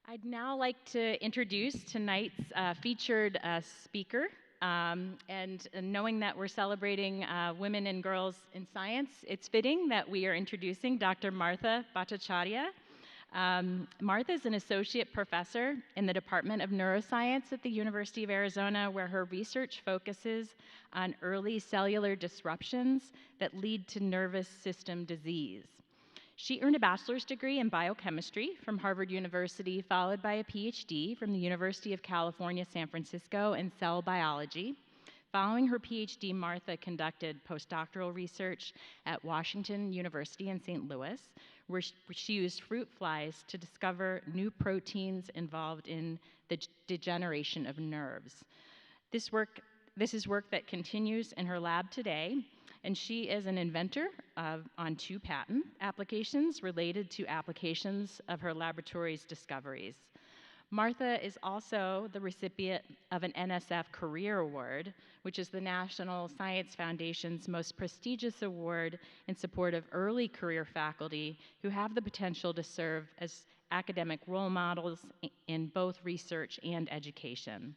I'd now like to introduce tonight's featured speaker. And knowing that we're celebrating women and girls in science, it's fitting that we are introducing Dr. Martha Bhattacharya. Martha is an associate professor in the Department of Neuroscience at the University of Arizona, where her research focuses on early cellular disruptions that lead to nervous system disease. She earned a bachelor's degree in biochemistry from Harvard University, followed by a PhD from the University of California, San Francisco in cell biology. Following her PhD, Martha conducted postdoctoral research at Washington University in St. Louis, where she used fruit flies to discover new proteins involved in the degeneration of nerves. This is work that continues in her lab today, and she is an inventor on 2 patent applications related to applications of her laboratory's discoveries. Martha is also the recipient of an NSF Career Award, which is the National Science Foundation's most prestigious award in support of early career faculty who have the potential to serve as academic role models in both research and education.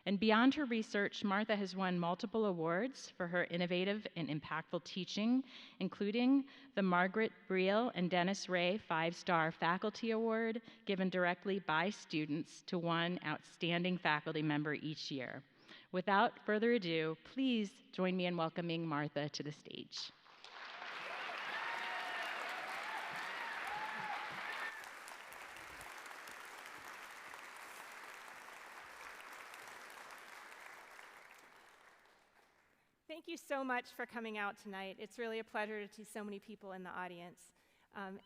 And beyond her research, Martha has won multiple awards for her innovative and impactful teaching, including the Margaret Briel and Dennis Ray 5-Star Faculty Award, given directly by students to one outstanding faculty member each year. Without further ado, please join me in welcoming Martha to the stage. Thank you so much for coming out tonight. It's really a pleasure to see so many people in the audience.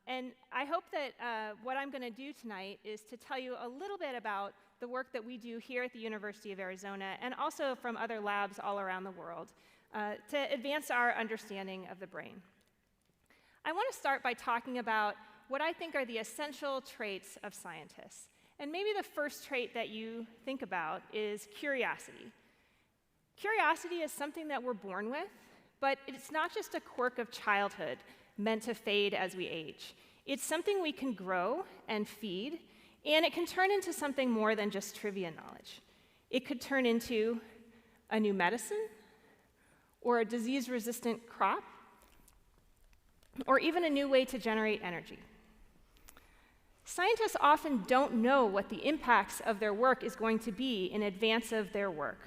And I hope that what I'm going to do tonight is to tell you a little bit about the work that we do here at the University of Arizona and also from other labs all around the world to advance our understanding of the brain. I want to start by talking about what I think are the essential traits of scientists. And maybe the first trait that you think about is curiosity. Curiosity is something that we're born with, but it's not just a quirk of childhood meant to fade as we age. It's something we can grow and feed, and it can turn into something more than just trivia knowledge. It could turn into a new medicine, or a disease-resistant crop, or even a new way to generate energy. Scientists often don't know what the impacts of their work is going to be in advance of their work.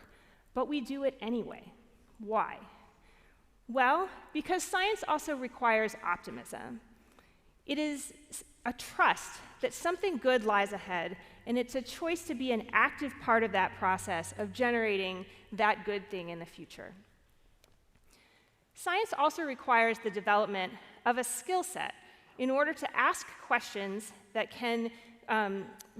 But we do it anyway. Why? Well, because science also requires optimism. It is a trust that something good lies ahead, and it's a choice to be an active part of that process of generating that good thing in the future. Science also requires the development of a skill set in order to ask questions that can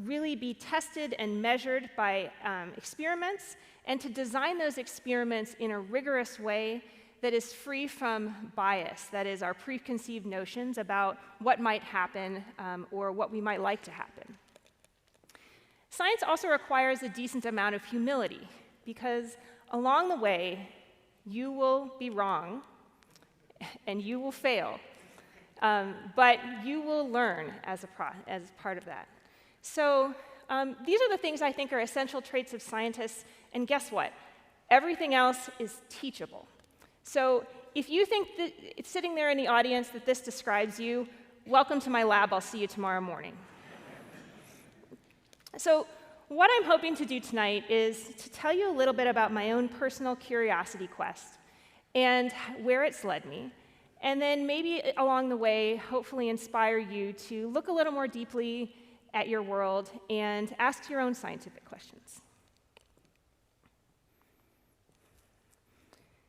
really be tested and measured by experiments, and to design those experiments in a rigorous way that is free from bias, that is, our preconceived notions about what might happen or what we might like to happen. Science also requires a decent amount of humility, because along the way, you will be wrong and you will fail, but you will learn as part of that. So these are the things I think are essential traits of scientists, and guess what? Everything else is teachable. So if you think that it's sitting there in the audience that this describes you, welcome to my lab. I'll see you tomorrow morning. So what I'm hoping to do tonight is to tell you a little bit about my own personal curiosity quest and where it's led me, and then maybe along the way, hopefully inspire you to look a little more deeply at your world and ask your own scientific questions.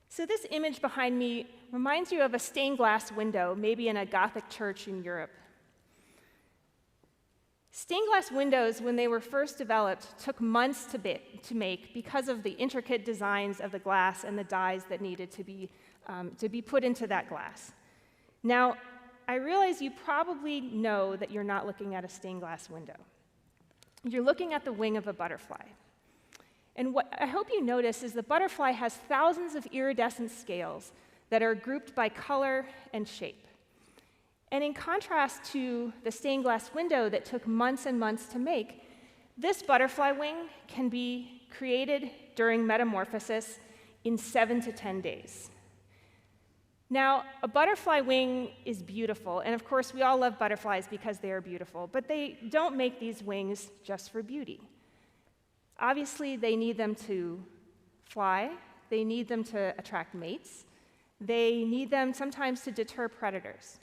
So this image behind me reminds you of a stained glass window, maybe in a Gothic church in Europe. Stained glass windows, when they were first developed, took months to make because of the intricate designs of the glass and the dyes that needed to be put into that glass. Now, I realize you probably know that you're not looking at a stained glass window. You're looking at the wing of a butterfly. And what I hope you notice is the butterfly has thousands of iridescent scales that are grouped by color and shape. And in contrast to the stained glass window that took months and months to make, This butterfly wing can be created during metamorphosis in 7 to 10 days. Now, a butterfly wing is beautiful, and of course we all love butterflies because they are beautiful, but they don't make these wings just for beauty. Obviously, they need them to fly, they need them to attract mates, they need them sometimes to deter predators.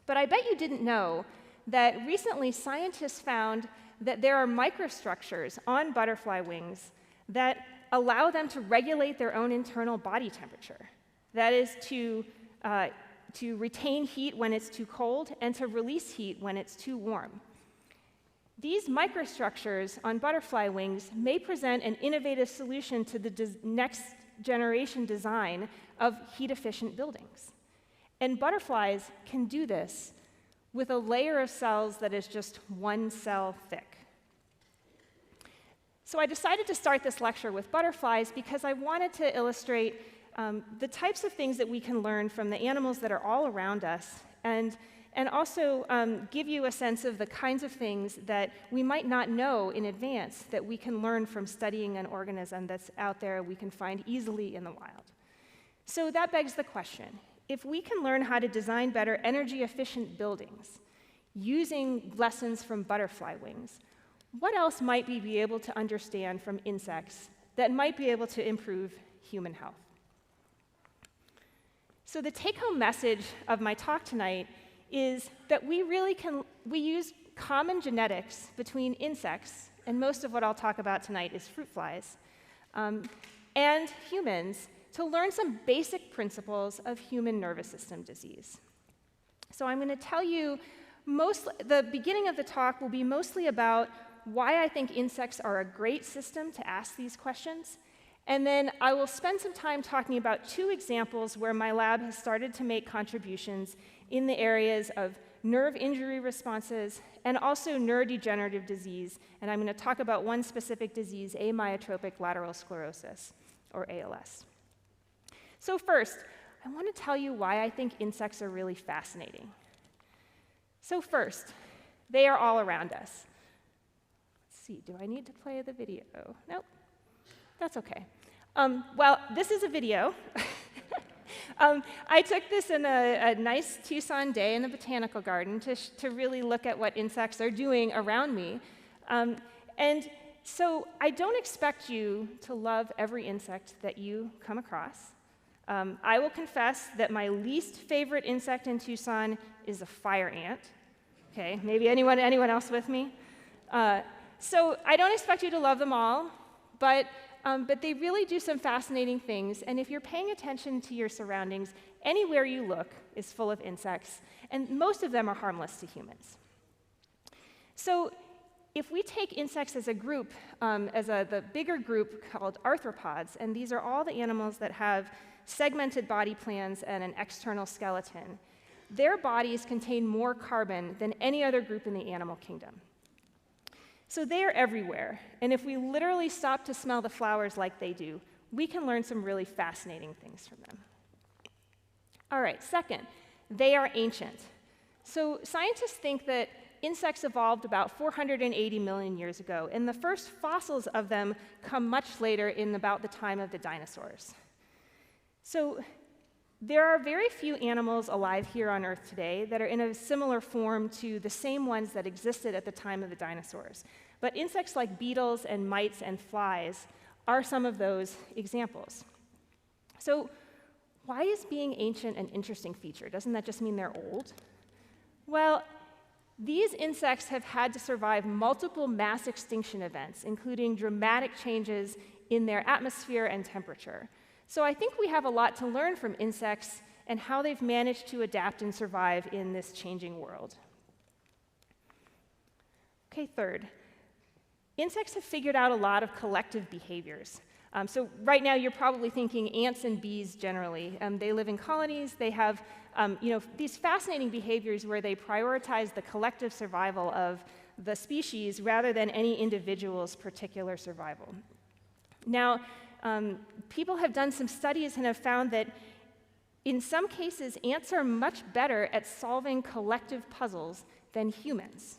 But I bet you didn't know that recently scientists found that there are microstructures on butterfly wings that allow them to regulate their own internal body temperature. That is to retain heat when it's too cold and to release heat when it's too warm. These microstructures on butterfly wings may present an innovative solution to the next generation design of heat-efficient buildings. And butterflies can do this with a layer of cells that is just 1 cell thick. So I decided to start this lecture with butterflies because I wanted to illustrate the types of things that we can learn from the animals that are all around us, and also give you a sense of the kinds of things that we might not know in advance that we can learn from studying an organism that's out there we can find easily in the wild. So that begs the question, if we can learn how to design better energy-efficient buildings using lessons from butterfly wings, what else might we be able to understand from insects that might be able to improve human health? So the take-home message of my talk tonight is that we use common genetics between insects, and most of what I'll talk about tonight is fruit flies, and humans to learn some basic principles of human nervous system disease. So I'm going to tell you, the beginning of the talk will be mostly about why I think insects are a great system to ask these questions. And then I will spend some time talking about 2 examples where my lab has started to make contributions in the areas of nerve injury responses and also neurodegenerative disease. And I'm going to talk about one specific disease, amyotrophic lateral sclerosis, or ALS. So first, I want to tell you why I think insects are really fascinating. So first, they are all around us. Let's see, do I need to play the video? Nope, that's okay. Well, this is a video. I took this in a nice Tucson day in the botanical garden to really look at what insects are doing around me. And so I don't expect you to love every insect that you come across. I will confess that my least favorite insect in Tucson is a fire ant. Okay, maybe anyone else with me? So I don't expect you to love them all, but they really do some fascinating things, and if you're paying attention to your surroundings, anywhere you look is full of insects, and most of them are harmless to humans. So if we take insects as a group, the bigger group called arthropods, and these are all the animals that have segmented body plans and an external skeleton, their bodies contain more carbon than any other group in the animal kingdom. So they are everywhere, and if we literally stop to smell the flowers like they do, we can learn some really fascinating things from them. All right, second, they are ancient. So scientists think that insects evolved about 480 million years ago, and the first fossils of them come much later in about the time of the dinosaurs. So there are very few animals alive here on Earth today that are in a similar form to the same ones that existed at the time of the dinosaurs. But insects like beetles and mites and flies are some of those examples. So why is being ancient an interesting feature? Doesn't that just mean they're old? Well, these insects have had to survive multiple mass extinction events, including dramatic changes in their atmosphere and temperature. So I think we have a lot to learn from insects and how they've managed to adapt and survive in this changing world. Okay, third, insects have figured out a lot of collective behaviors. So right now you're probably thinking ants and bees generally. They live in colonies, they have these fascinating behaviors where they prioritize the collective survival of the species rather than any individual's particular survival. Now, people have done some studies and have found that in some cases, ants are much better at solving collective puzzles than humans.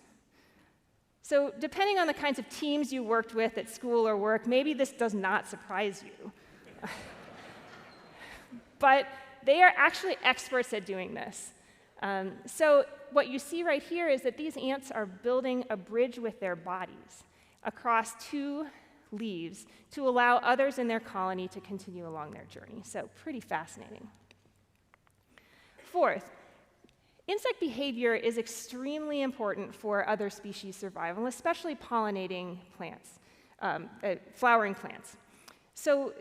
So depending on the kinds of teams you worked with at school or work, maybe this does not surprise you. But they are actually experts at doing this. So what you see right here is that these ants are building a bridge with their bodies across 2 leaves to allow others in their colony to continue along their journey. So pretty fascinating. Fourth, insect behavior is extremely important for other species survival, especially pollinating plants, flowering plants. So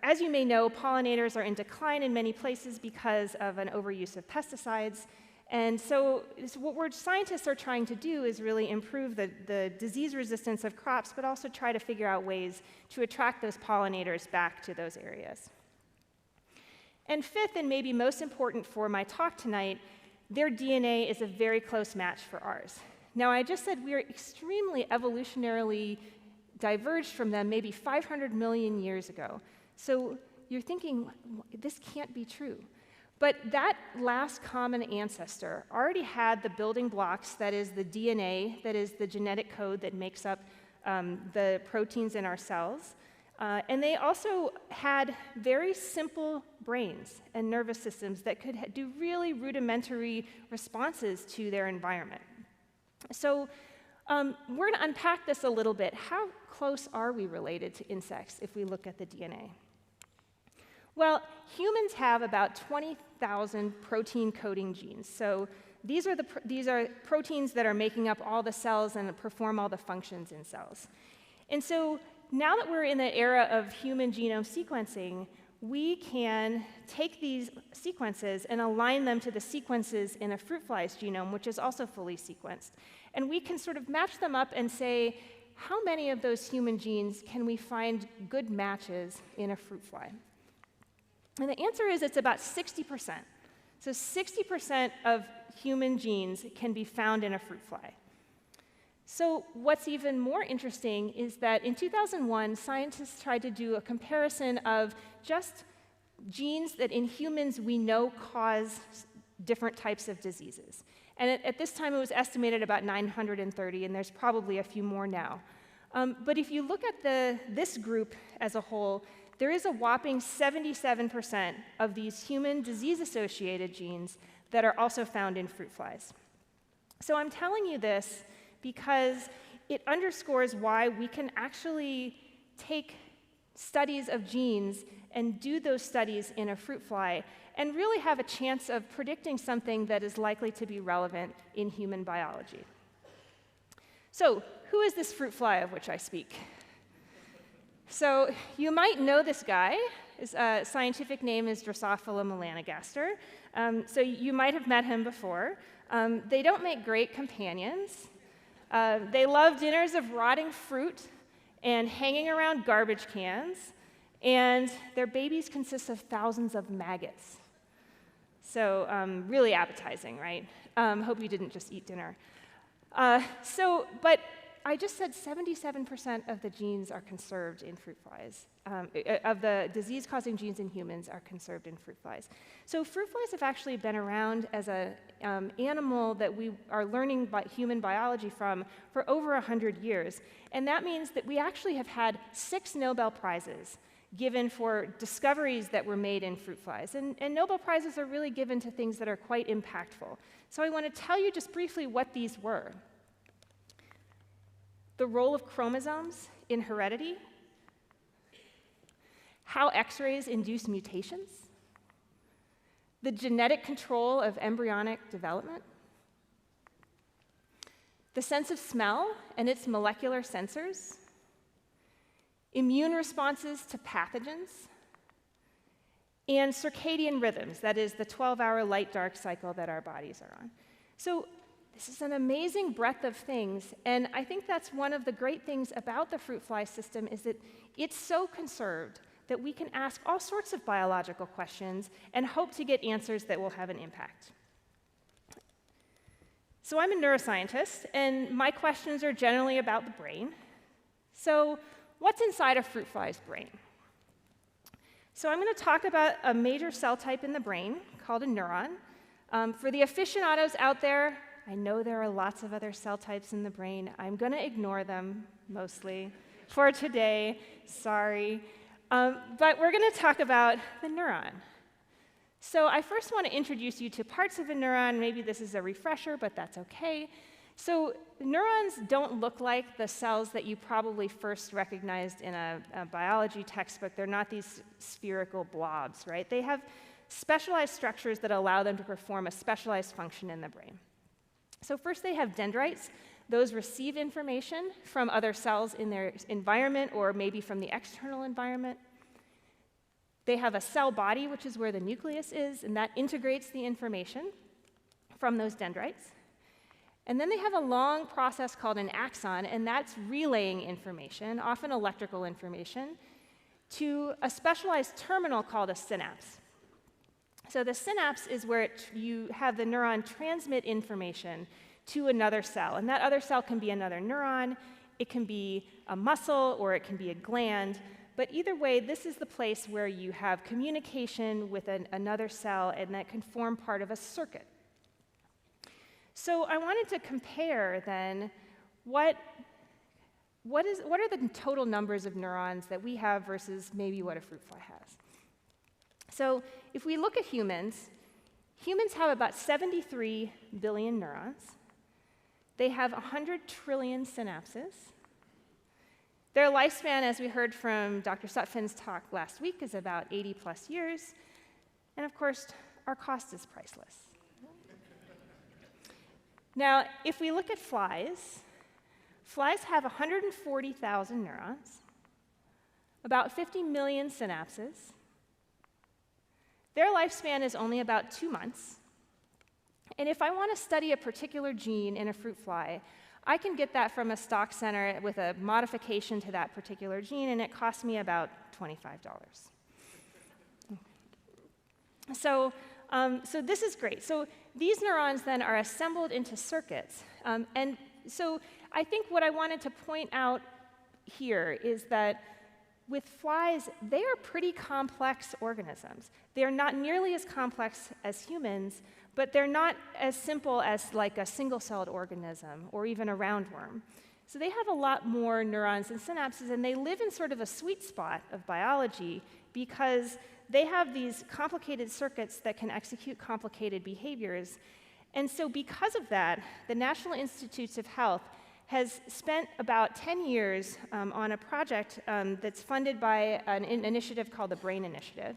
as you may know, pollinators are in decline in many places because of an overuse of pesticides. And so what scientists are trying to do is really improve the disease resistance of crops, but also try to figure out ways to attract those pollinators back to those areas. And fifth, and maybe most important for my talk tonight, their DNA is a very close match for ours. Now, I just said we are extremely evolutionarily diverged from them maybe 500 million years ago. So you're thinking, this can't be true. But that last common ancestor already had the building blocks, that is the DNA, that is the genetic code that makes up the proteins in our cells. And they also had very simple brains and nervous systems that could do really rudimentary responses to their environment. So we're going to unpack this a little bit. How close are we related to insects if we look at the DNA? Well, humans have about 20,000 protein-coding genes. So these are proteins that are making up all the cells and perform all the functions in cells. And so now that we're in the era of human genome sequencing, we can take these sequences and align them to the sequences in a fruit fly's genome, which is also fully sequenced. And we can sort of match them up and say, how many of those human genes can we find good matches in a fruit fly? And the answer is it's about 60%. So 60% of human genes can be found in a fruit fly. So what's even more interesting is that in 2001, scientists tried to do a comparison of just genes that in humans we know cause different types of diseases. And at this time, it was estimated about 930, and there's probably a few more now. But if you look at this group as a whole, there is a whopping 77% of these human disease-associated genes that are also found in fruit flies. So I'm telling you this because it underscores why we can actually take studies of genes and do those studies in a fruit fly and really have a chance of predicting something that is likely to be relevant in human biology. So, who is this fruit fly of which I speak? So, you might know this guy. His scientific name is Drosophila melanogaster. So you might have met him before. They don't make great companions. They love dinners of rotting fruit and hanging around garbage cans, and their babies consist of thousands of maggots. So really appetizing, right? Hope you didn't just eat dinner. But I just said 77% of the genes are conserved in fruit flies. Of the disease-causing genes in humans are conserved in fruit flies. So fruit flies have actually been around as an animal that we are learning human biology from for over 100 years. And that means that we actually have had 6 Nobel Prizes given for discoveries that were made in fruit flies. And Nobel Prizes are really given to things that are quite impactful. So I want to tell you just briefly what these were. The role of chromosomes in heredity, how X-rays induce mutations, the genetic control of embryonic development, the sense of smell and its molecular sensors, immune responses to pathogens, and circadian rhythms, that is the 12-hour light-dark cycle that our bodies are on. So this is an amazing breadth of things, and I think that's one of the great things about the fruit fly system is that it's so conserved that we can ask all sorts of biological questions and hope to get answers that will have an impact. So I'm a neuroscientist, and my questions are generally about the brain. So what's inside a fruit fly's brain? So I'm going to talk about a major cell type in the brain called a neuron. For the aficionados out there, I know there are lots of other cell types in the brain. I'm going to ignore them, mostly, for today. Sorry. But we're going to talk about the neuron. So I first want to introduce you to parts of a neuron. Maybe this is a refresher, but that's okay. So neurons don't look like the cells that you probably first recognized in a biology textbook. They're not these spherical blobs, right? They have specialized structures that allow them to perform a specialized function in the brain. So first they have dendrites. Those receive information from other cells in their environment or maybe from the external environment. They have a cell body, which is where the nucleus is, and that integrates the information from those dendrites. And then they have a long process called an axon, and that's relaying information, often electrical information, to a specialized terminal called a synapse. So the synapse is where you have the neuron transmit information to another cell, and that other cell can be another neuron, it can be a muscle, or it can be a gland, but either way, this is the place where you have communication with another cell, and that can form part of a circuit. So I wanted to compare then what are the total numbers of neurons that we have versus maybe what a fruit fly has. So if we look at humans, humans have about 73 billion neurons. They have 100 trillion synapses. Their lifespan, as we heard from Dr. Sutphin's talk last week, is about 80 plus years. And of course, our cost is priceless. Now, if we look at flies, flies have 140,000 neurons, about 50 million synapses. Their lifespan is only about 2 months. And if I want to study a particular gene in a fruit fly, I can get that from a stock center with a modification to that particular gene, and it costs me about $25. So this is great. So these neurons then are assembled into circuits. And so I think what I wanted to point out here is that with flies, they are pretty complex organisms. They are not nearly as complex as humans, but they're not as simple as like a single-celled organism or even a roundworm. So they have a lot more neurons and synapses, and they live in sort of a sweet spot of biology because they have these complicated circuits that can execute complicated behaviors. And so because of that, the National Institutes of Health has spent about 10 years on a project that's funded by an initiative called the Brain Initiative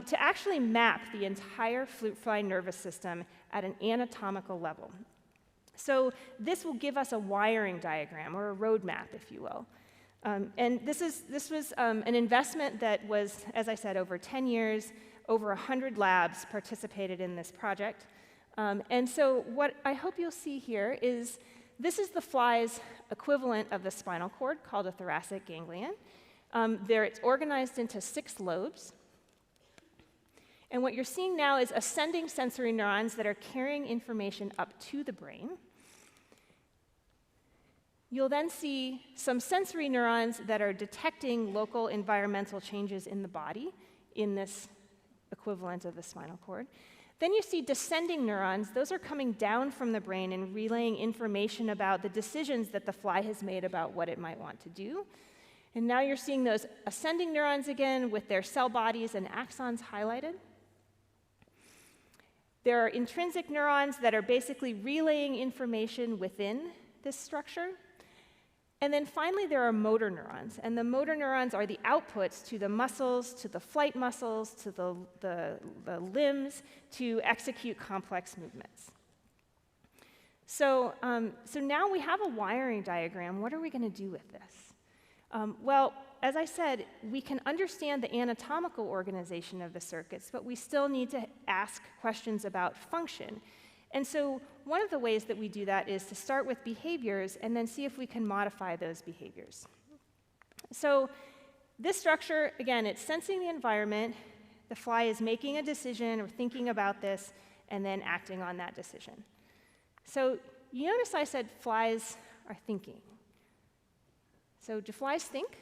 to actually map the entire fruit fly nervous system at an anatomical level. So this will give us a wiring diagram, or a roadmap, if you will. And this was an investment that was, as I said, over 10 years. Over 100 labs participated in this project. And so what I hope you'll see here is this is the fly's equivalent of the spinal cord, called a thoracic ganglion. It's organized into 6 lobes. And what you're seeing now is ascending sensory neurons that are carrying information up to the brain. You'll then see some sensory neurons that are detecting local environmental changes in the body in this equivalent of the spinal cord. Then you see descending neurons. Those are coming down from the brain and relaying information about the decisions that the fly has made about what it might want to do. And now you're seeing those ascending neurons again with their cell bodies and axons highlighted. There are intrinsic neurons that are basically relaying information within this structure. And then finally, there are motor neurons. And the motor neurons are the outputs to the muscles, to the flight muscles, to the limbs, to execute complex movements. So now we have a wiring diagram. What are we going to do with this? Well, as I said, we can understand the anatomical organization of the circuits, but we still need to ask questions about function. And so one of the ways that we do that is to start with behaviors and then see if we can modify those behaviors. So this structure, again, it's sensing the environment. The fly is making a decision or thinking about this and then acting on that decision. So you notice I said flies are thinking. So do flies think?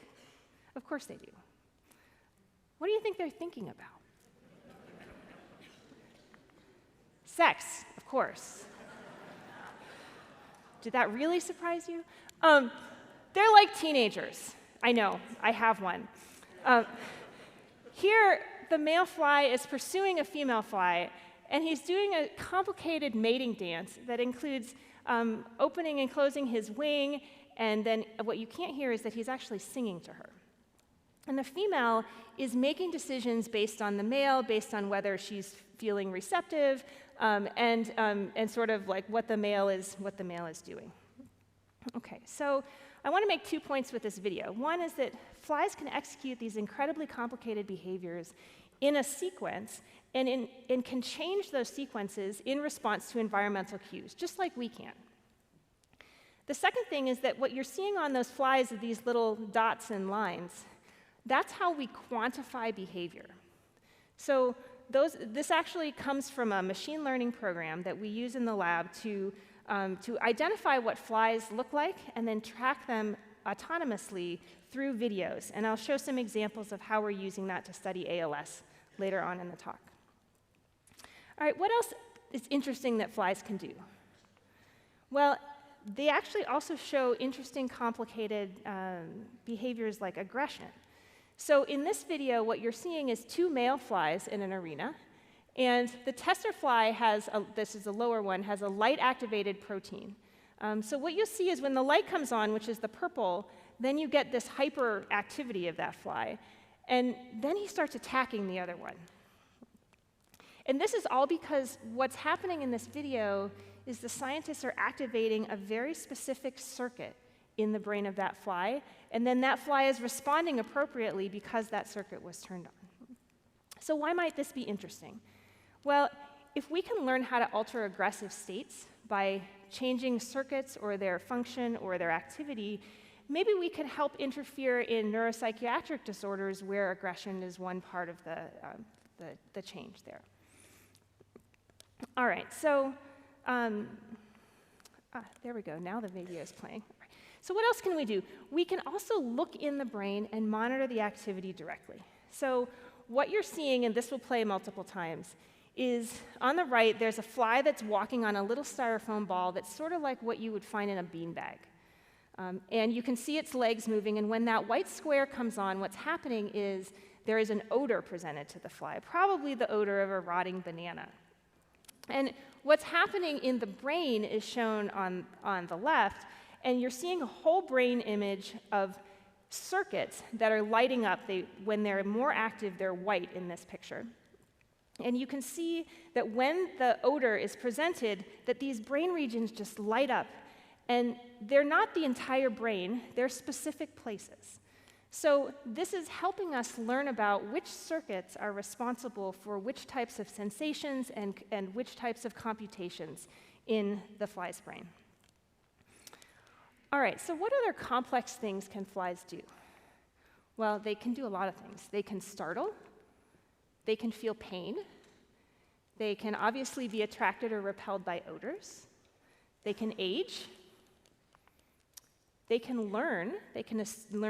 Of course they do. What do you think they're thinking about? Sex, of course. did that really surprise you? They're like teenagers. I know, I have one. Here, the male fly is pursuing a female fly, and he's doing a complicated mating dance that includes opening and closing his wing, and then what you can't hear is that he's actually singing to her. And the female is making decisions based on the male, based on whether she's feeling receptive, and sort of like what the male is doing. Okay, so I want to make 2 points with this video. One is that flies can execute these incredibly complicated behaviors in a sequence, and can change those sequences in response to environmental cues, just like we can. The second thing is that what you're seeing on those flies are these little dots and lines. That's how we quantify behavior. So this actually comes from a machine learning program that we use in the lab to identify what flies look like and then track them autonomously through videos. And I'll show some examples of how we're using that to study ALS later on in the talk. All right, what else is interesting that flies can do? Well, they actually also show interesting, complicated behaviors like aggression. So in this video, what you're seeing is 2 male flies in an arena. And the tester fly this is the lower one, has a light-activated protein. So what you'll see is when the light comes on, which is the purple, then you get this hyperactivity of that fly. And then he starts attacking the other one. And this is all because what's happening in this video is the scientists are activating a very specific circuit in the brain of that fly, and then that fly is responding appropriately because that circuit was turned on. So why might this be interesting? Well, if we can learn how to alter aggressive states by changing circuits or their function or their activity, maybe we can help interfere in neuropsychiatric disorders where aggression is one part of the change there. All right, so there we go. Now the video is playing. So what else can we do? We can also look in the brain and monitor the activity directly. So what you're seeing, and this will play multiple times, is on the right, there's a fly that's walking on a little styrofoam ball that's sort of like what you would find in a beanbag. And you can see its legs moving, and when that white square comes on, what's happening is there is an odor presented to the fly, probably the odor of a rotting banana. And what's happening in the brain is shown on the left, and you're seeing a whole brain image of circuits that are lighting up. When they're more active, they're white in this picture. And you can see that when the odor is presented, that these brain regions just light up. And they're not the entire brain, they're specific places. So this is helping us learn about which circuits are responsible for which types of sensations and which types of computations in the fly's brain. All right, so what other complex things can flies do? Well, they can do a lot of things. They can startle, they can feel pain, they can obviously be attracted or repelled by odors, they can age, they can learn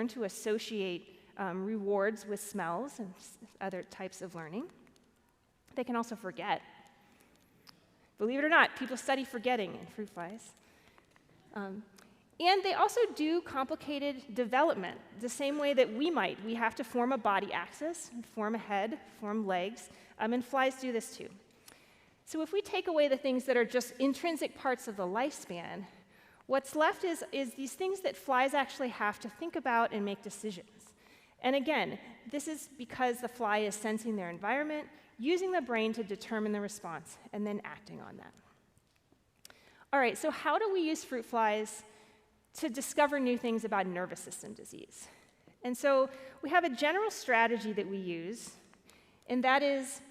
to associate rewards with smells and other types of learning. They can also forget. Believe it or not, people study forgetting in fruit flies. And they also do complicated development, the same way that we might. We have to form a body axis, form a head, form legs, and flies do this too. So if we take away the things that are just intrinsic parts of the lifespan, what's left is these things that flies actually have to think about and make decisions. And again, this is because the fly is sensing their environment, using the brain to determine the response, and then acting on that. All right, so how do we use fruit flies to discover new things about nervous system disease? And so we have a general strategy that we use, and that is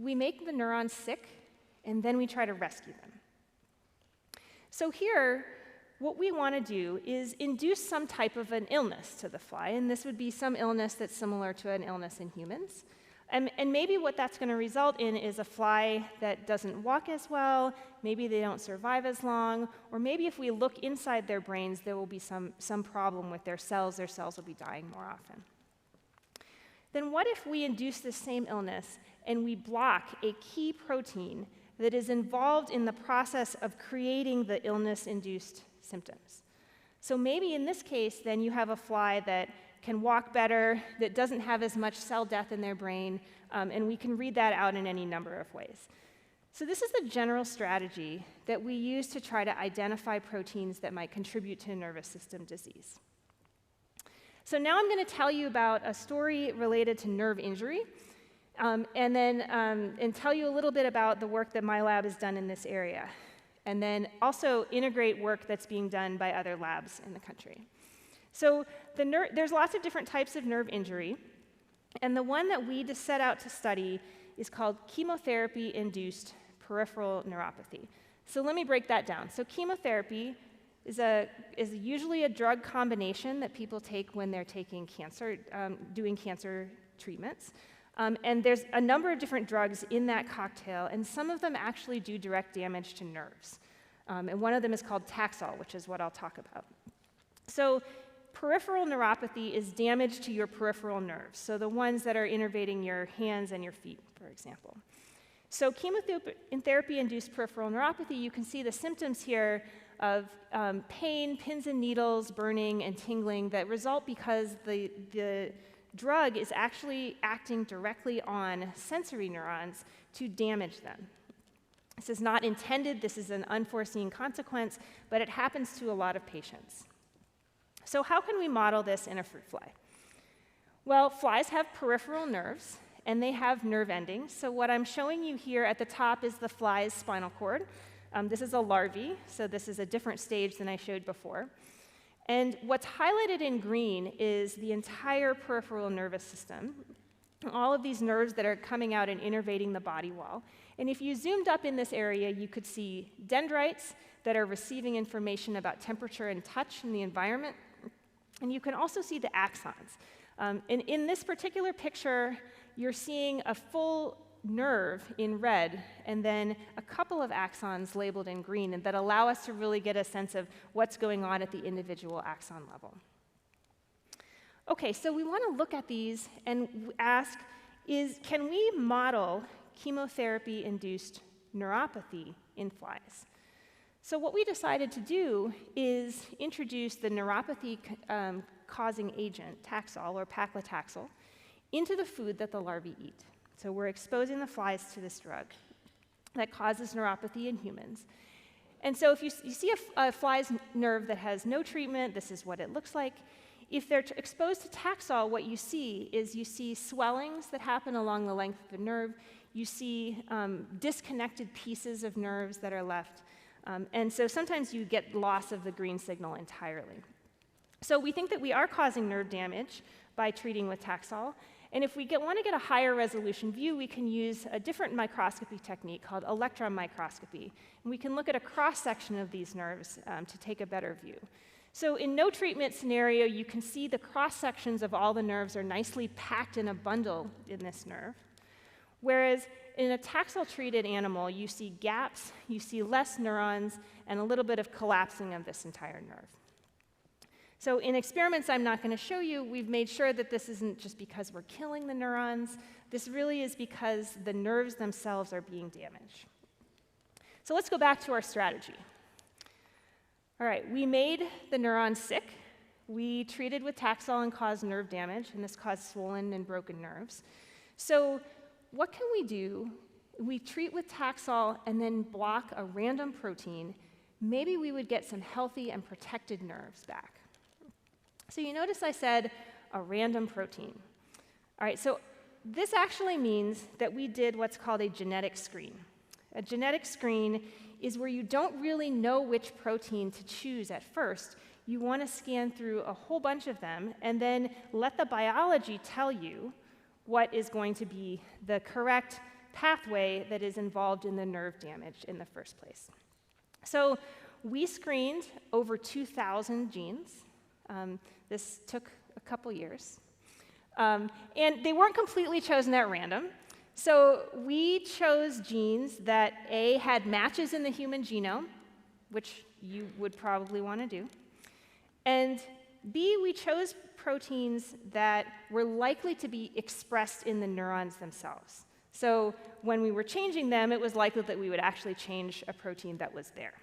we make the neurons sick, and then we try to rescue them. So here, what we want to do is induce some type of an illness to the fly, and this would be some illness that's similar to an illness in humans. And maybe what that's going to result in is a fly that doesn't walk as well, maybe they don't survive as long, or maybe if we look inside their brains, there will be some problem with their cells will be dying more often. Then what if we induce this same illness and we block a key protein that is involved in the process of creating the illness-induced symptoms. So maybe in this case, then you have a fly that can walk better, that doesn't have as much cell death in their brain, and we can read that out in any number of ways. So this is the general strategy that we use to try to identify proteins that might contribute to nervous system disease. So now I'm going to tell you about a story related to nerve injury, and tell you a little bit about the work that my lab has done in this area, and then also integrate work that's being done by other labs in the country. So there's lots of different types of nerve injury, and the one that we just set out to study is called chemotherapy-induced peripheral neuropathy. So let me break that down. So chemotherapy is usually a drug combination that people take when they're taking cancer, doing cancer treatments. And there's a number of different drugs in that cocktail, and some of them actually do direct damage to nerves. And one of them is called Taxol, which is what I'll talk about. So peripheral neuropathy is damage to your peripheral nerves, so the ones that are innervating your hands and your feet, for example. So chemotherapy-induced peripheral neuropathy, you can see the symptoms here of pain, pins and needles, burning, and tingling that result because the drug is actually acting directly on sensory neurons to damage them. This is not intended, this is an unforeseen consequence, but it happens to a lot of patients. So how can we model this in a fruit fly? Well, flies have peripheral nerves, and they have nerve endings. So what I'm showing you here at the top is the fly's spinal cord. This is a larvae, so this is a different stage than I showed before. And what's highlighted in green is the entire peripheral nervous system, all of these nerves that are coming out and innervating the body wall. And if you zoomed up in this area, you could see dendrites that are receiving information about temperature and touch in the environment. And you can also see the axons. In this particular picture, you're seeing a full nerve in red, and then a couple of axons labeled in green, and that allow us to really get a sense of what's going on at the individual axon level. Okay, so we want to look at these and ask, can we model chemotherapy-induced neuropathy in flies? So what we decided to do is introduce the neuropathy-causing agent, Taxol or paclitaxel, into the food that the larvae eat. So we're exposing the flies to this drug that causes neuropathy in humans. And so if you see a fly's nerve that has no treatment, this is what it looks like. If they're exposed to Taxol, what you see swellings that happen along the length of the nerve. You see disconnected pieces of nerves that are left. And so sometimes you get loss of the green signal entirely. So we think that we are causing nerve damage by treating with Taxol. And if we want to get a higher resolution view, we can use a different microscopy technique called electron microscopy. And we can look at a cross-section of these nerves to take a better view. So in no treatment scenario, you can see the cross-sections of all the nerves are nicely packed in a bundle in this nerve. Whereas in a Taxol-treated animal, you see gaps, you see less neurons, and a little bit of collapsing of this entire nerve. So in experiments I'm not going to show you, we've made sure that this isn't just because we're killing the neurons. This really is because the nerves themselves are being damaged. So let's go back to our strategy. All right, we made the neurons sick. We treated with Taxol and caused nerve damage, and this caused swollen and broken nerves. So what can we do? We treat with Taxol and then block a random protein. Maybe we would get some healthy and protected nerves back. So you notice I said a random protein. All right, so this actually means that we did what's called a genetic screen. A genetic screen is where you don't really know which protein to choose at first. You want to scan through a whole bunch of them and then let the biology tell you what is going to be the correct pathway that is involved in the nerve damage in the first place. So we screened over 2,000 genes. This took a couple years. And they weren't completely chosen at random. So we chose genes that A, had matches in the human genome, which you would probably want to do, and B, we chose proteins that were likely to be expressed in the neurons themselves. So when we were changing them, it was likely that we would actually change a protein that was there.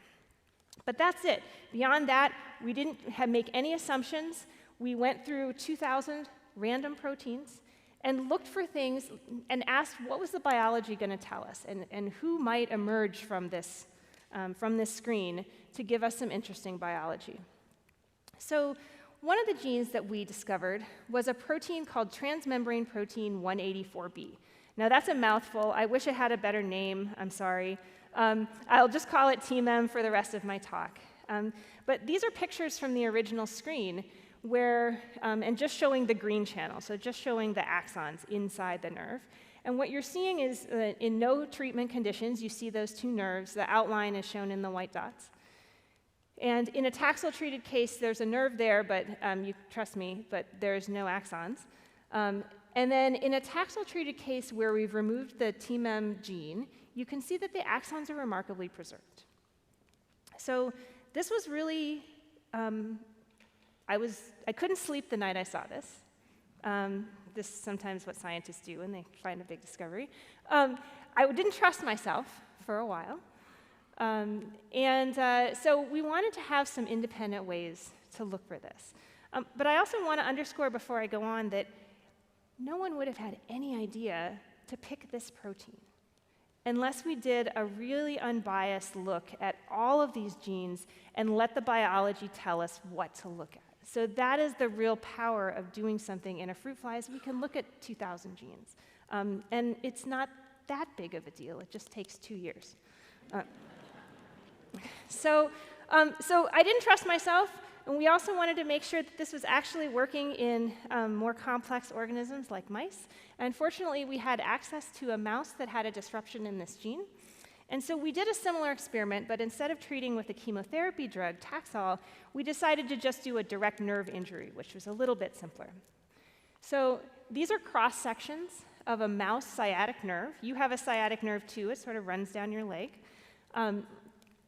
But that's it. Beyond that, we didn't make any assumptions. We went through 2,000 random proteins and looked for things and asked what was the biology going to tell us, and who might emerge from this screen to give us some interesting biology. So one of the genes that we discovered was a protein called transmembrane protein 184B. Now that's a mouthful. I wish it had a better name. I'm sorry. I'll just call it TMEM for the rest of my talk. But these are pictures from the original screen where, and just showing the green channel, so just showing the axons inside the nerve. And what you're seeing is in no treatment conditions, you see those two nerves. The outline is shown in the white dots. And in a Taxol-treated case, there's a nerve there, but you trust me, but there's no axons. And then in a Taxol-treated case where we've removed the TMEM gene, you can see that the axons are remarkably preserved. So this was really, I couldn't sleep the night I saw this. This is sometimes what scientists do when they find a big discovery. I didn't trust myself for a while. So we wanted to have some independent ways to look for this. But I also want to underscore before I go on that no one would have had any idea to pick this protein unless we did a really unbiased look at all of these genes and let the biology tell us what to look at. So that is the real power of doing something in a fruit fly, is we can look at 2,000 genes. And it's not that big of a deal. It just takes 2 years. So I didn't trust myself, and we also wanted to make sure that this was actually working in more complex organisms like mice. Unfortunately, we had access to a mouse that had a disruption in this gene. And so we did a similar experiment, but instead of treating with a chemotherapy drug, Taxol, we decided to just do a direct nerve injury, which was a little bit simpler. So these are cross-sections of a mouse sciatic nerve. You have a sciatic nerve too. It sort of runs down your leg.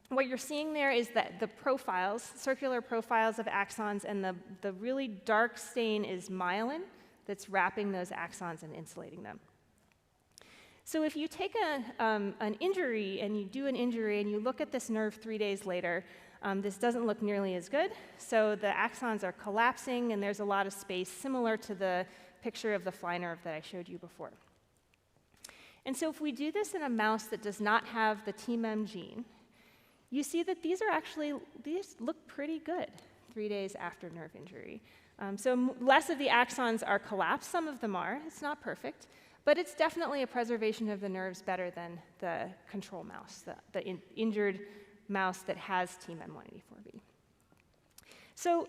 What you're seeing there is that the profiles, circular profiles of axons, and the really dark stain is myelin that's wrapping those axons and insulating them. So if you take an injury and you do an injury and you look at this nerve 3 days later, this doesn't look nearly as good. So the axons are collapsing and there's a lot of space, similar to the picture of the fly nerve that I showed you before. And so if we do this in a mouse that does not have the TMEM gene, you see that these look pretty good 3 days after nerve injury. So less of the axons are collapsed. Some of them are. It's not perfect. But it's definitely a preservation of the nerves better than the control mouse, the injured mouse that has TMEM184B. So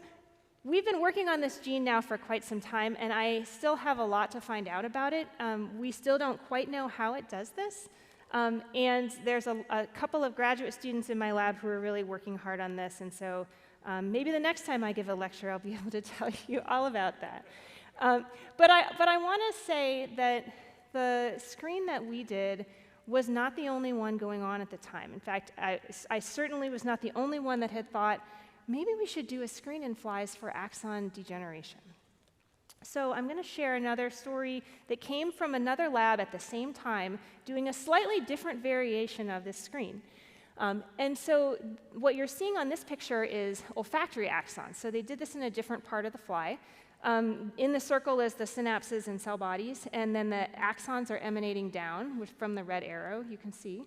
we've been working on this gene now for quite some time, and I still have a lot to find out about it. We still don't quite know how it does this. And there's a couple of graduate students in my lab who are really working hard on this, and so maybe the next time I give a lecture, I'll be able to tell you all about that. But I want to say that the screen that we did was not the only one going on at the time. In fact, I certainly was not the only one that had thought, maybe we should do a screen in flies for axon degeneration. So I'm going to share another story that came from another lab at the same time, doing a slightly different variation of this screen. And so what you're seeing on this picture is olfactory axons. So they did this in a different part of the fly. In the circle is the synapses and cell bodies, and then the axons are emanating down from the red arrow, you can see.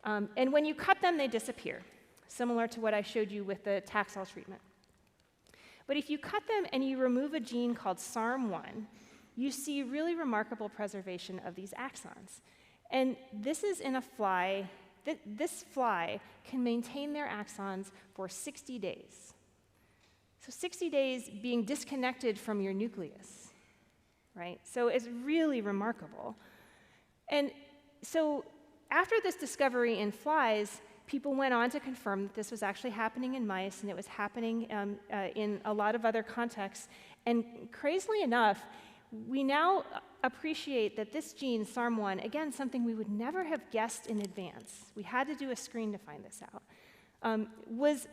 And when you cut them, they disappear, similar to what I showed you with the Taxol treatment. But if you cut them and you remove a gene called SARM1, you see really remarkable preservation of these axons. And this is in a fly. This fly can maintain their axons for 60 days. So 60 days being disconnected from your nucleus, right? So it's really remarkable. And so after this discovery in flies, people went on to confirm that this was actually happening in mice, and it was happening in a lot of other contexts. And crazily enough, we now appreciate that this gene, SARM1, again, something we would never have guessed in advance, we had to do a screen to find this out, was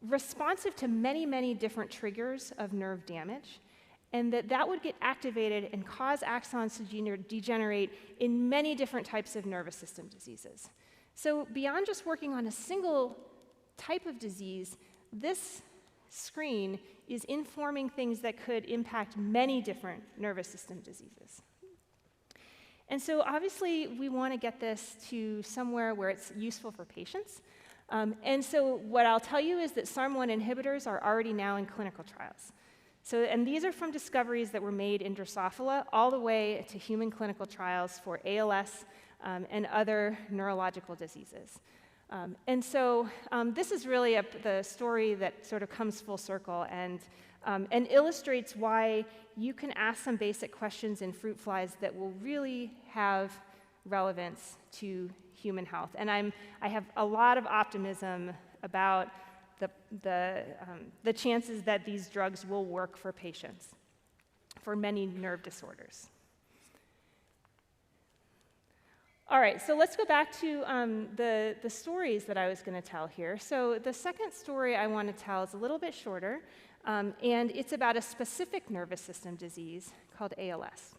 responsive to many, many different triggers of nerve damage, and that would get activated and cause axons to degenerate in many different types of nervous system diseases. So beyond just working on a single type of disease, this screen is informing things that could impact many different nervous system diseases. And so obviously, we want to get this to somewhere where it's useful for patients. And so what I'll tell you is that SARM1 inhibitors are already now in clinical trials. So, and these are from discoveries that were made in Drosophila all the way to human clinical trials for ALS and other neurological diseases. And so this is really the story that sort of comes full circle and illustrates why you can ask some basic questions in fruit flies that will really have relevance to human health. And I have a lot of optimism about the chances that these drugs will work for patients for many nerve disorders. All right, so let's go back to the stories that I was going to tell here. So the second story I want to tell is a little bit shorter, and it's about a specific nervous system disease called ALS.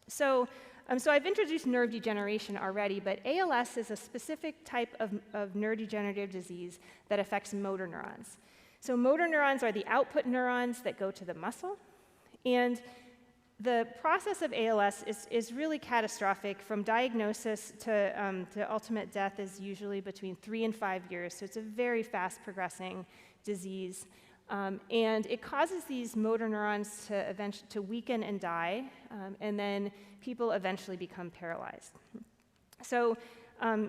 So I've introduced nerve degeneration already, but ALS is a specific type of neurodegenerative disease that affects motor neurons. So motor neurons are the output neurons that go to the muscle, and the process of ALS is really catastrophic. From diagnosis to ultimate death is usually between 3 and 5 years, so it's a very fast progressing disease. And it causes these motor neurons to weaken and die, and then people eventually become paralyzed. So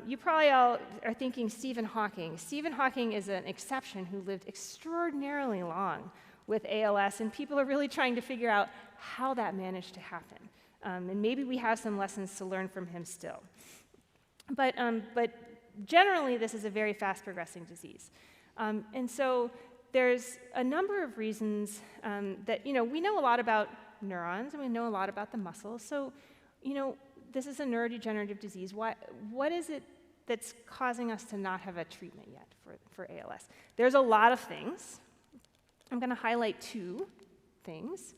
you probably all are thinking Stephen Hawking. Stephen Hawking is an exception who lived extraordinarily long with ALS, and people are really trying to figure out how that managed to happen. And maybe we have some lessons to learn from him still. But generally, this is a very fast progressing disease. And so there's a number of reasons that, we know a lot about neurons, and we know a lot about the muscles. So, this is a neurodegenerative disease. What is it that's causing us to not have a treatment yet for ALS? There's a lot of things. I'm going to highlight 2 things.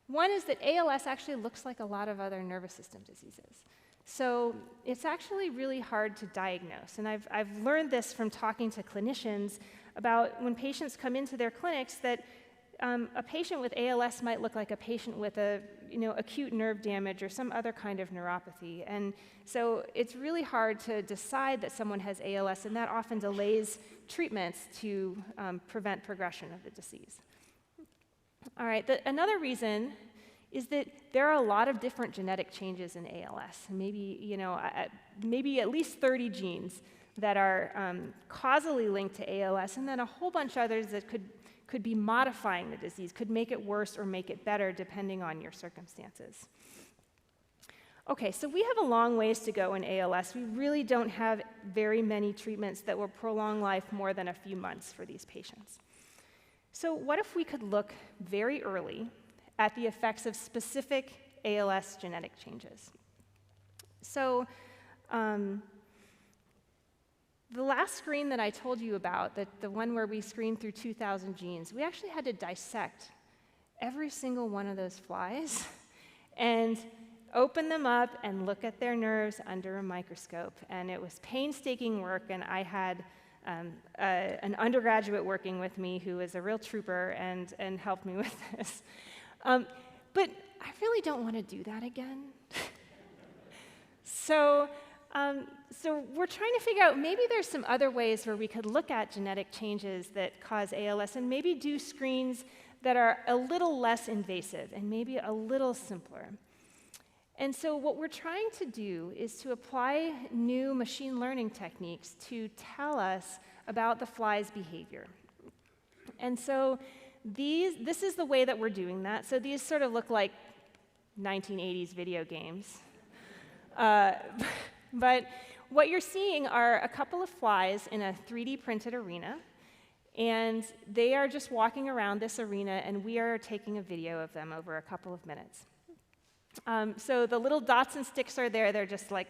One is that ALS actually looks like a lot of other nervous system diseases. So it's actually really hard to diagnose. And I've learned this from talking to clinicians about when patients come into their clinics that a patient with ALS might look like a patient with acute nerve damage or some other kind of neuropathy. And so it's really hard to decide that someone has ALS, and that often delays treatments to prevent progression of the disease. All right, another reason is that there are a lot of different genetic changes in ALS. Maybe, maybe at least 30 genes that are causally linked to ALS, and then a whole bunch of others that could be modifying the disease, could make it worse or make it better depending on your circumstances. Okay, so we have a long ways to go in ALS. We really don't have very many treatments that will prolong life more than a few months for these patients. So what if we could look very early at the effects of specific ALS genetic changes? So the last screen that I told you about, the one where we screened through 2,000 genes, we actually had to dissect every single one of those flies and open them up and look at their nerves under a microscope. And it was painstaking work, and I had an undergraduate working with me who was a real trooper and helped me with this. But I really don't want to do that again. So we're trying to figure out, maybe there's some other ways where we could look at genetic changes that cause ALS and maybe do screens that are a little less invasive and maybe a little simpler. And so what we're trying to do is to apply new machine learning techniques to tell us about the fly's behavior. And so this is the way that we're doing that. So these sort of look like 1980s video games. But what you're seeing are a couple of flies in a 3D printed arena, and they are just walking around this arena, and we are taking a video of them over a couple of minutes. So the little dots and sticks are there. They're just like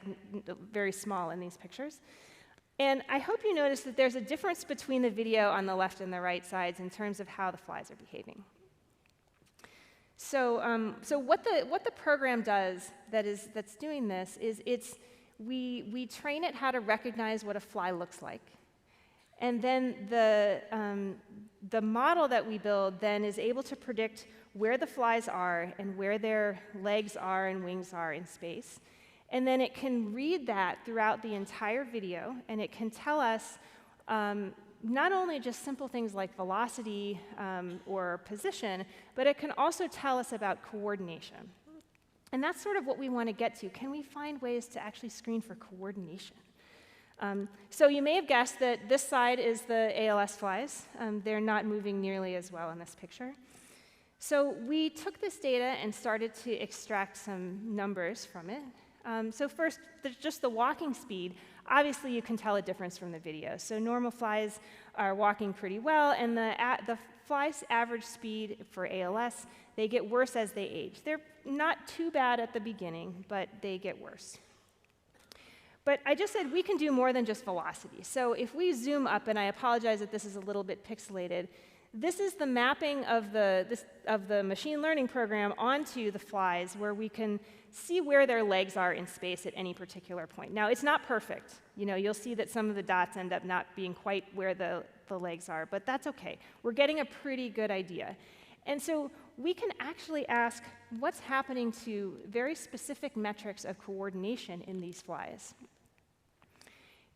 very small in these pictures. And I hope you notice that there's a difference between the video on the left and the right sides in terms of how the flies are behaving. So what the program does that's doing this is we train it how to recognize what a fly looks like. And then the model that we build then is able to predict where the flies are and where their legs are and wings are in space. And then it can read that throughout the entire video, and it can tell us not only just simple things like velocity or position, but it can also tell us about coordination. And that's sort of what we want to get to. Can we find ways to actually screen for coordination? So you may have guessed that this side is the ALS flies. They're not moving nearly as well in this picture. So we took this data and started to extract some numbers from it. So first, just the walking speed. Obviously, you can tell a difference from the video. So normal flies are walking pretty well, and the flies' average speed for ALS, they get worse as they age. They're not too bad at the beginning, but they get worse. But I just said we can do more than just velocity. So if we zoom up, and I apologize that this is a little bit pixelated, this is the mapping of the machine learning program onto the flies, where we can see where their legs are in space at any particular point. Now, it's not perfect. You know, you'll see that some of the dots end up not being quite where the legs are, but that's okay. We're getting a pretty good idea. And so we can actually ask what's happening to very specific metrics of coordination in these flies.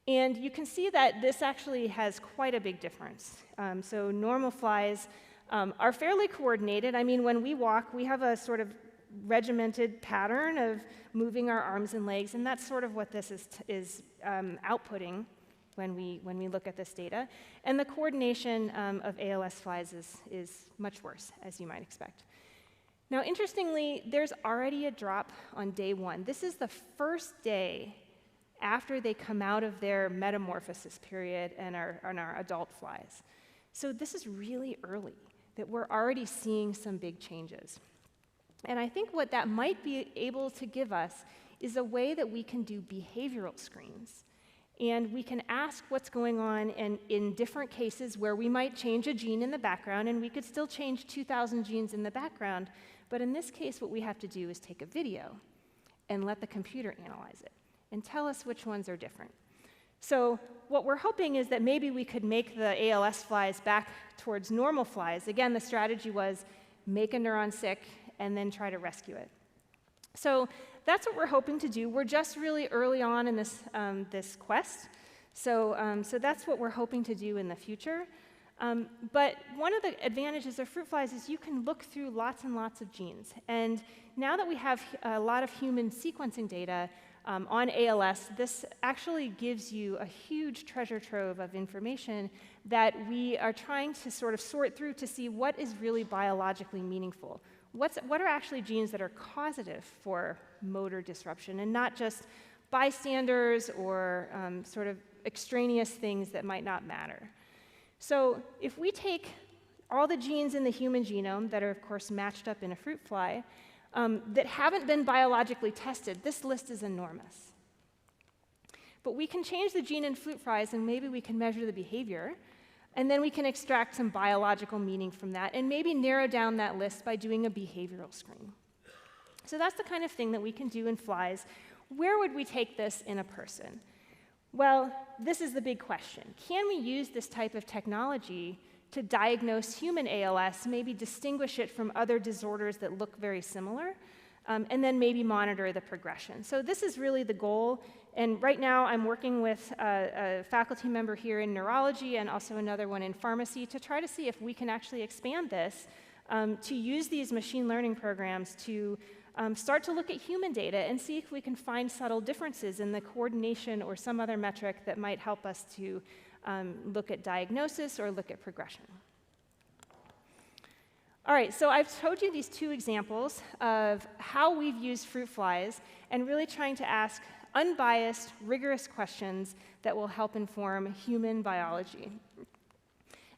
And you can see that this actually has quite a big difference. So normal flies are fairly coordinated. I mean, when we walk, we have a sort of regimented pattern of moving our arms and legs, and that's sort of what this is outputting when we look at this data. And the coordination of ALS flies is much worse, as you might expect. Now, interestingly, there's already a drop on day 1. This is the first day after they come out of their metamorphosis period and are adult flies. So this is really early, that we're already seeing some big changes. And I think what that might be able to give us is a way that we can do behavioral screens. And we can ask what's going on in different cases where we might change a gene in the background, and we could still change 2,000 genes in the background. But in this case, what we have to do is take a video and let the computer analyze it and tell us which ones are different. So what we're hoping is that maybe we could make the ALS flies back towards normal flies. Again, the strategy was make a neuron sick and then try to rescue it. So that's what we're hoping to do. We're just really early on in this quest. So that's what we're hoping to do in the future. But one of the advantages of fruit flies is you can look through lots and lots of genes. And now that we have a lot of human sequencing data on ALS, this actually gives you a huge treasure trove of information that we are trying to sort of sort through to see what is really biologically meaningful. What are actually genes that are causative for motor disruption, and not just bystanders or sort of extraneous things that might not matter. So if we take all the genes in the human genome that are, of course, matched up in a fruit fly, that haven't been biologically tested, this list is enormous. But we can change the gene in fruit flies, and maybe we can measure the behavior, and then we can extract some biological meaning from that, and maybe narrow down that list by doing a behavioral screen. So that's the kind of thing that we can do in flies. Where would we take this in a person? Well, this is the big question. Can we use this type of technology to diagnose human ALS, maybe distinguish it from other disorders that look very similar, and then maybe monitor the progression? So this is really the goal. And right now, I'm working with a faculty member here in neurology and also another one in pharmacy to try to see if we can actually expand this to use these machine learning programs to start to look at human data and see if we can find subtle differences in the coordination or some other metric that might help us to look at diagnosis or look at progression. All right, so I've showed you these two examples of how we've used fruit flies and really trying to ask unbiased, rigorous questions that will help inform human biology.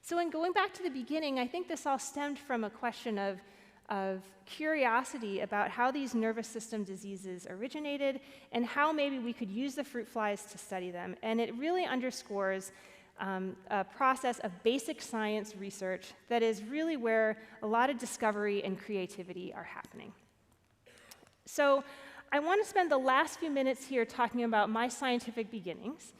So in going back to the beginning, I think this all stemmed from a question of curiosity about how these nervous system diseases originated and how maybe we could use the fruit flies to study them. And it really underscores a process of basic science research that is really where a lot of discovery and creativity are happening. So I want to spend the last few minutes here talking about my scientific beginnings.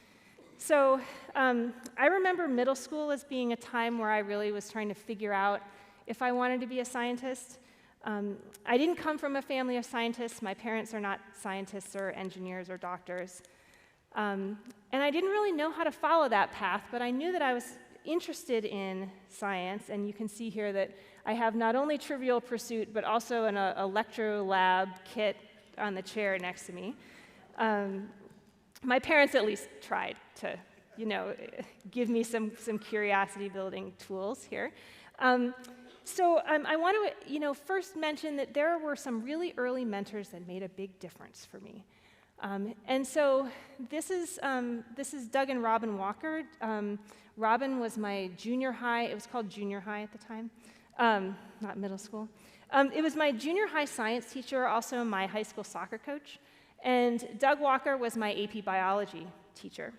So I remember middle school as being a time where I really was trying to figure out if I wanted to be a scientist. I didn't come from a family of scientists. My parents are not scientists or engineers or doctors. And I didn't really know how to follow that path, but I knew that I was interested in science, and you can see here that I have not only Trivial Pursuit, but also an electro lab kit on the chair next to me. My parents at least tried to, give me some curiosity-building tools here. So I want to, first mention that there were some really early mentors that made a big difference for me. And so this is Doug and Robin Walker. Robin was my junior high. It was called junior high at the time, not middle school. It was my junior high science teacher, also my high school soccer coach. And Doug Walker was my AP biology teacher.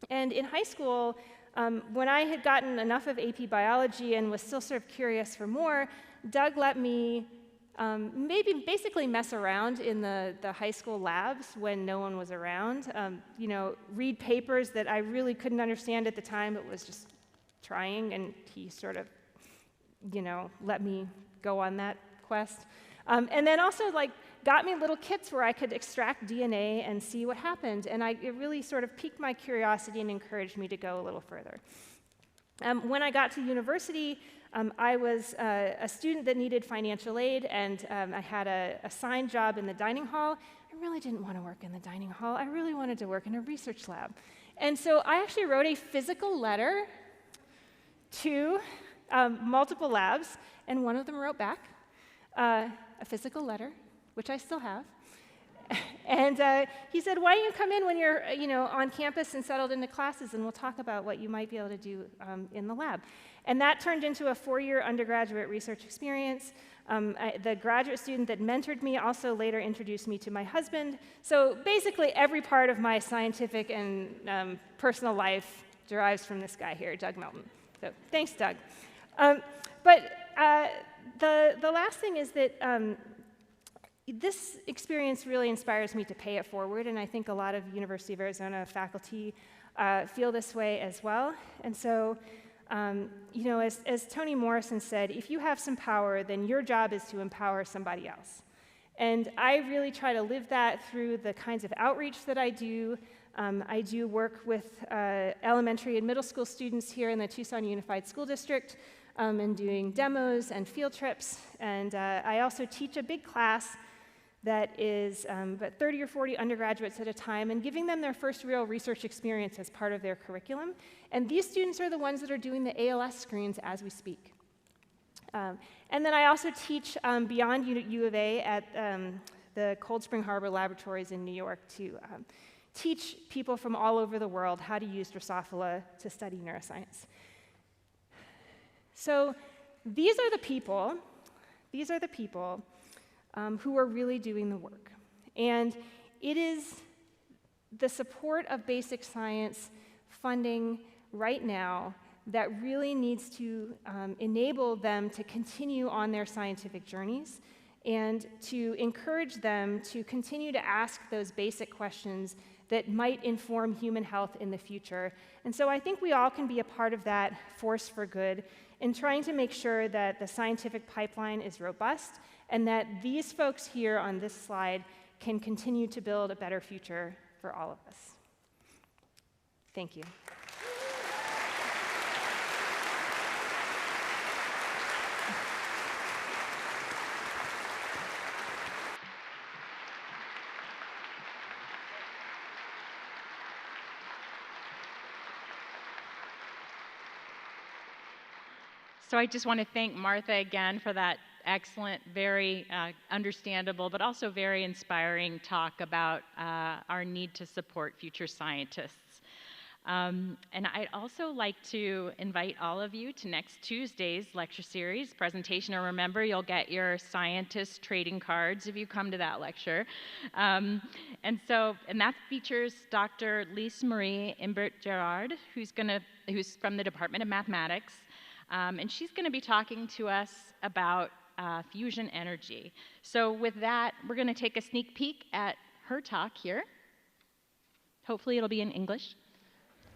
And in high school, when I had gotten enough of AP biology and was still sort of curious for more, Doug let me basically mess around in the high school labs when no one was around, read papers that I really couldn't understand at the time, but was just trying, and he sort of, let me go on that quest. And then also, got me little kits where I could extract DNA and see what happened, and it really sort of piqued my curiosity and encouraged me to go a little further. When I got to university, I was a student that needed financial aid, and I had a assigned job in the dining hall. I really didn't want to work in the dining hall. I really wanted to work in a research lab. And so I actually wrote a physical letter to multiple labs, and one of them wrote back a physical letter, which I still have. And he said, why don't you come in when you're on campus and settled into classes, and we'll talk about what you might be able to do in the lab. And that turned into a 4-year undergraduate research experience. The graduate student that mentored me also later introduced me to my husband. So basically every part of my scientific and personal life derives from this guy here, Doug Melton. So thanks, Doug. But the last thing is that this experience really inspires me to pay it forward, and I think a lot of University of Arizona faculty feel this way as well. And so, as Toni Morrison said, if you have some power, then your job is to empower somebody else. And I really try to live that through the kinds of outreach that I do. I do work with elementary and middle school students here in the Tucson Unified School District, and doing demos and field trips. And I also teach a big class that is about 30 or 40 undergraduates at a time, and giving them their first real research experience as part of their curriculum. And these students are the ones that are doing the ALS screens as we speak. And then I also teach beyond U of A at the Cold Spring Harbor Laboratories in New York to teach people from all over the world how to use Drosophila to study neuroscience. So these are the people who are really doing the work. And it is the support of basic science funding right now that really needs to enable them to continue on their scientific journeys and to encourage them to continue to ask those basic questions that might inform human health in the future. And so I think we all can be a part of that force for good in trying to make sure that the scientific pipeline is robust and that these folks here on this slide can continue to build a better future for all of us. Thank you. So I just want to thank Martha again for that excellent, very understandable, but also very inspiring talk about our need to support future scientists. And I'd also like to invite all of you to next Tuesday's lecture series presentation. And remember, you'll get your scientist trading cards if you come to that lecture. And that features Dr. Lise Marie Imbert-Gerard, who's from the Department of Mathematics. And she's going to be talking to us about fusion energy. So with that, we're going to take a sneak peek at her talk here. Hopefully it'll be in English.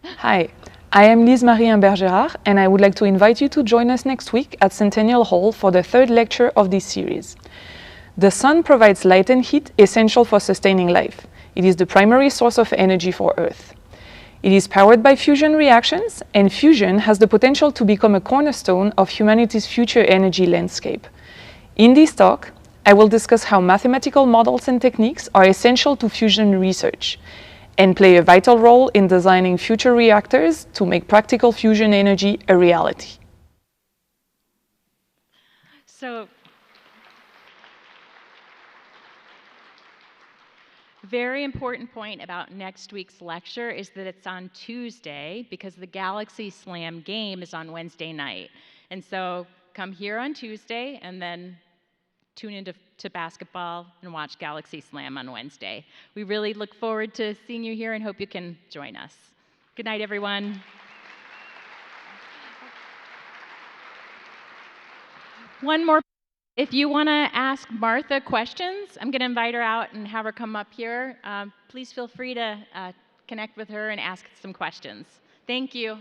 Hi, I am Lise-Marie Bergerard, and I would like to invite you to join us next week at Centennial Hall for the third lecture of this series. The sun provides light and heat essential for sustaining life. It is the primary source of energy for Earth. It is powered by fusion reactions, and fusion has the potential to become a cornerstone of humanity's future energy landscape. In this talk, I will discuss how mathematical models and techniques are essential to fusion research and play a vital role in designing future reactors to make practical fusion energy a reality. So, very important point about next week's lecture is that it's on Tuesday because the Galaxy Slam game is on Wednesday night. And so come here on Tuesday and then tune into basketball and watch Galaxy Slam on Wednesday. We really look forward to seeing you here and hope you can join us. Good night, everyone. One more. If you want to ask Martha questions, I'm going to invite her out and have her come up here. Please feel free to connect with her and ask some questions. Thank you.